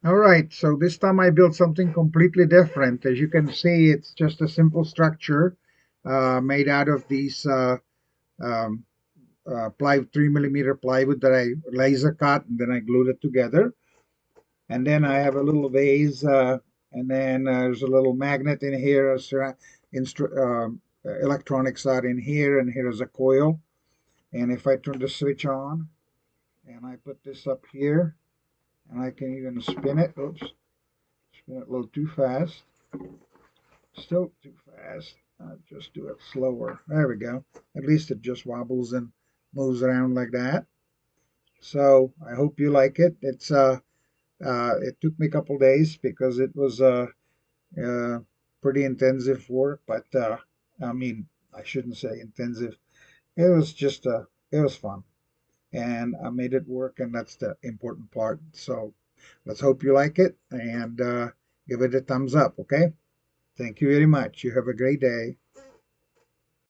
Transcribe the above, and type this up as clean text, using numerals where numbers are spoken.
All right, so this time I built something completely different. As you can see, it's just a simple structure made out of these um, 3 millimeter plywood that I laser cut and then I glued it together. And then I have a little vase, and then there's a little magnet in here, electronics are in here, and here's a coil. And if I turn the switch on and I put this up here, and I can even spin it, oops, spin it a little too fast, still too fast. I'll just do it slower. There we go. At least it just wobbles and moves around like that. So I hope you like it. It took me a couple days because it was uh, pretty intensive work, but I mean, I shouldn't say intensive. It was just it was fun, and I made it work, and that's the important part. So let's hope you like it and give it a thumbs up, okay? Thank you very much. You have a great day.